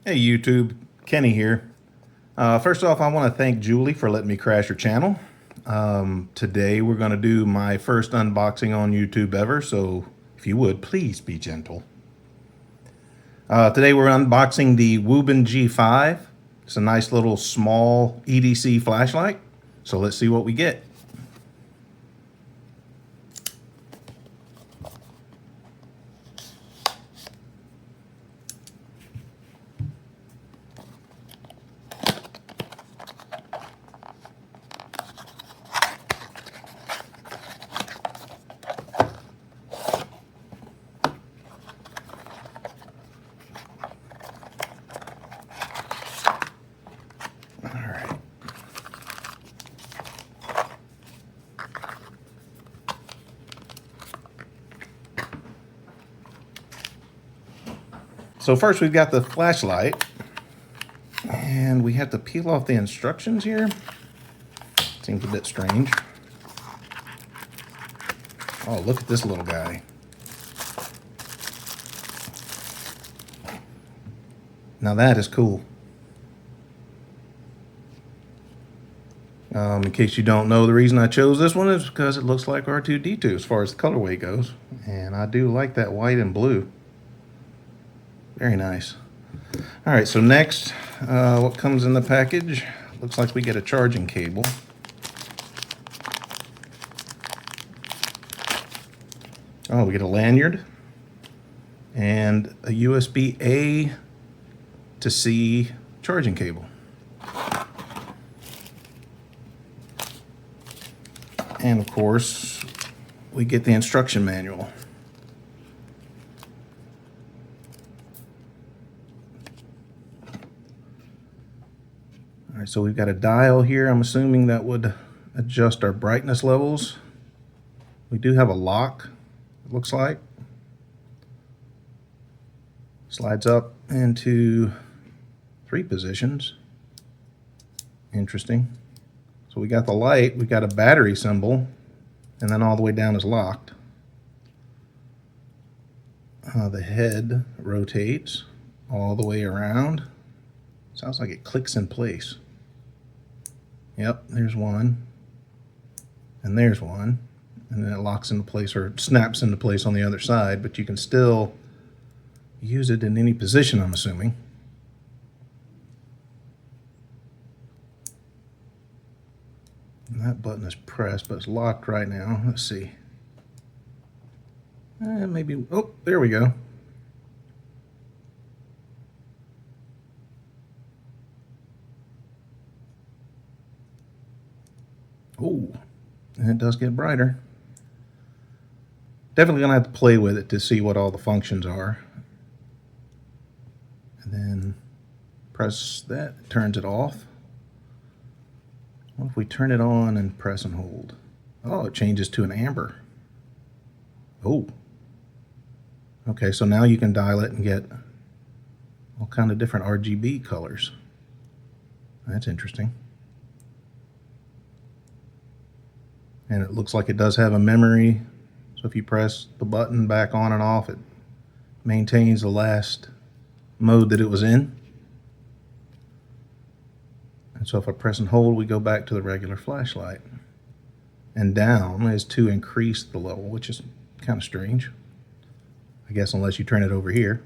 Hey YouTube, Kenny here. First off, I want to thank Julie for letting me crash her channel. Today we're going to do my first unboxing on YouTube ever, so if you would, please be gentle. Today we're unboxing the Wuben G5. It's a nice little small EDC flashlight, so let's see what we get. So first we've got the flashlight, and we have to peel off the instructions here. Seems a bit strange. Oh, look at this little guy. Now that is cool. In case you don't know, the reason I chose this one is because it looks like R2D2 as far as the colorway goes. And I do like that white and blue. Very nice. All right, so next, what comes in the package? Looks like we get a charging cable. Oh, we get a lanyard and a USB A to C charging cable. And of course, we get the instruction manual. All right, so we've got a dial here. I'm assuming that would adjust our brightness levels. We do have a lock, it looks like. Slides up into 3 positions. Interesting. So we got the light, we got a battery symbol, and then all the way down is locked. The head rotates all the way around. Sounds like it clicks in place. Yep, there's one. And there's one. And then it locks into place or snaps into place on the other side, but you can still use it in any position, I'm assuming. And that button is pressed, but it's locked right now. Let's see. Maybe, oh, there we go. Oh, and it does get brighter. Definitely gonna have to play with it to see what all the functions are. And then press that, it turns it off. What if we turn it on and press and hold? Oh, it changes to an amber. Oh. Okay, so now you can dial it and get all kind of different RGB colors. That's interesting. And it looks like it does have a memory. So if you press the button back on and off, it maintains the last mode that it was in. And so if I press and hold, we go back to the regular flashlight. And down is to increase the level, which is kind of strange. I guess unless you turn it over here.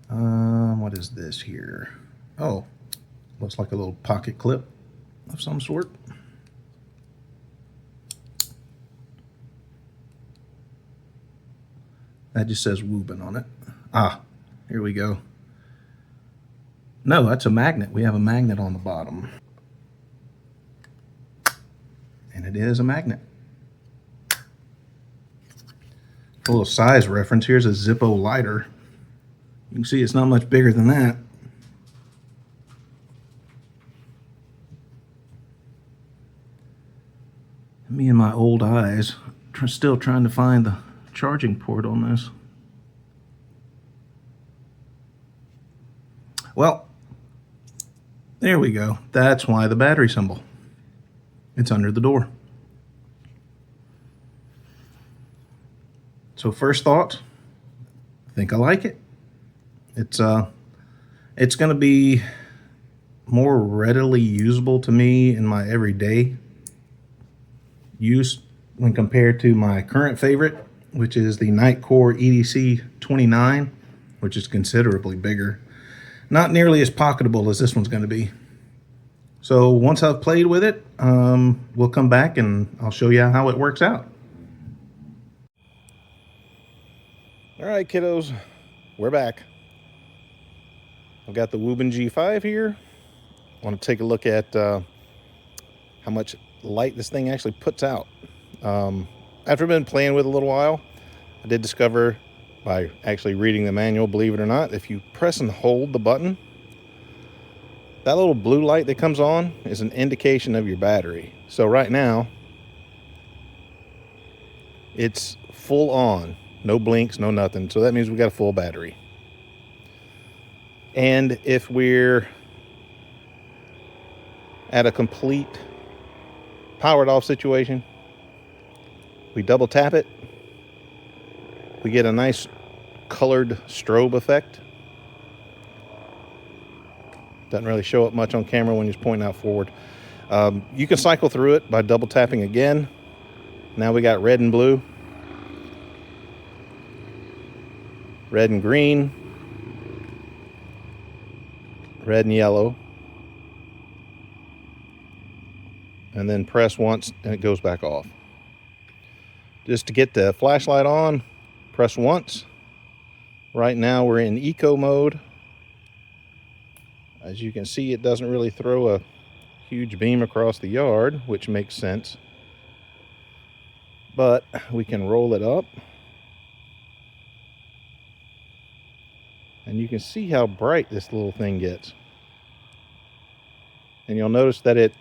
What is this here? Oh, looks like a little pocket clip of some sort. That just says Wuben on it. Ah, here we go. No, that's a magnet. We have a magnet on the bottom. And it is a magnet. A little size reference. Here's a Zippo lighter. You can see it's not much bigger than that. Me and my old eyes still trying to find the charging port on this. Well, there we go. That's why the battery symbol. It's under the door. So first thought, I think I like it. It's going to be more readily usable to me in my everyday use when compared to my current favorite, which is the Nitecore EDC 29, which is considerably bigger. Not nearly as pocketable as this one's going to be. So once I've played with it, we'll come back and I'll show you how it works out. All right, kiddos, we're back. I've got the Wuben G5 here. I want to take a look at how much light this thing actually puts out. After I've been playing with it a little while, I did discover by actually reading the manual, believe it or not, if you press and hold the button, that little blue light that comes on is an indication of your battery. So right now, it's full on. No blinks, no nothing. So that means we got a full battery. And if we're at a complete powered off situation, we double tap it, we get a nice colored strobe effect. Doesn't really show up much on camera when you're pointing out forward. You can cycle through it by double tapping again. Now we got red and blue, red and green, red and yellow, and then press once and it goes back off. Just to get the flashlight on, press once. Right now we're in eco mode. As you can see, it doesn't really throw a huge beam across the yard, which makes sense. But we can roll it up. And you can see how bright this little thing gets. And you'll notice that it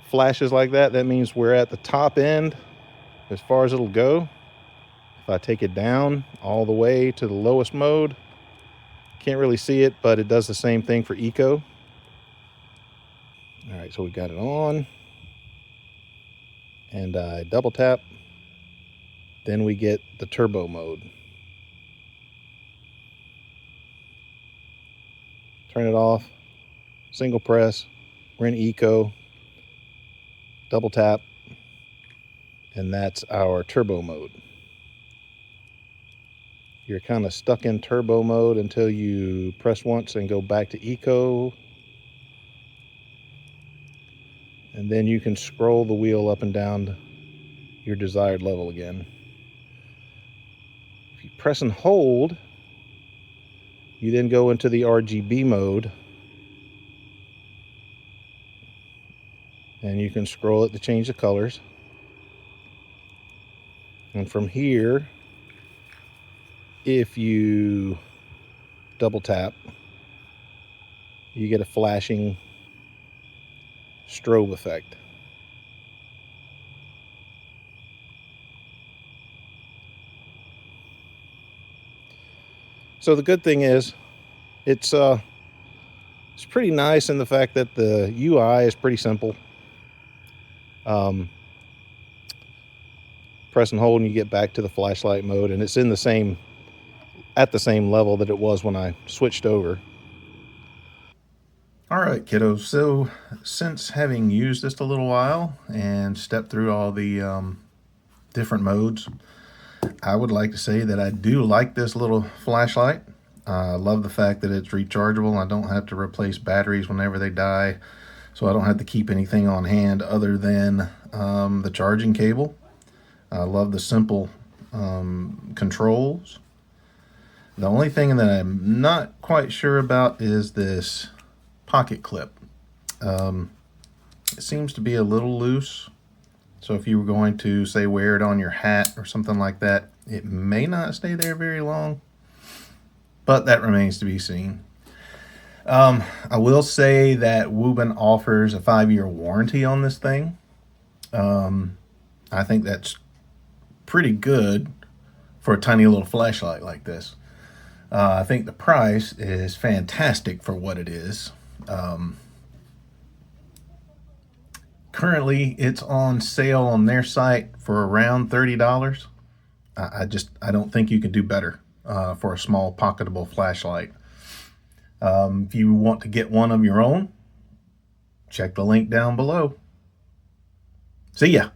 flashes like that. That means we're at the top end as far as it'll go. If I take it down all the way to the lowest mode, can't really see it, but it does the same thing for eco. All right, so we got it on. And I double tap. Then we get the turbo mode. Turn it off. Single press. We're in eco. Double tap. And that's our turbo mode. You're kind of stuck in turbo mode until you press once and go back to eco. And then you can scroll the wheel up and down to your desired level again. If you press and hold, you then go into the RGB mode. And you can scroll it to change the colors. And from here, if you double tap, you get a flashing strobe effect. So the good thing is, it's pretty nice in the fact that the UI is pretty simple. Press and hold and you get back to the flashlight mode, and it's in the same at the same level that it was when I switched over. All right, kiddos, so since having used this a little while and stepped through all the different modes, I would like to say that I do like this little flashlight. I love the fact that it's rechargeable. I don't have to replace batteries whenever they die, so I don't have to keep anything on hand other than the charging cable. I love the simple controls. The only thing that I'm not quite sure about is this pocket clip. It seems to be a little loose, so if you were going to, say, wear it on your hat or something like that, it may not stay there very long, but that remains to be seen. I will say that Wuben offers a 5-year warranty on this thing. I think that's pretty good for a tiny little flashlight like this. I think the price is fantastic for what it is. Currently, it's on sale on their site for around $30. I don't think you can do better for a small pocketable flashlight. If you want to get one of your own, check the link down below. See ya.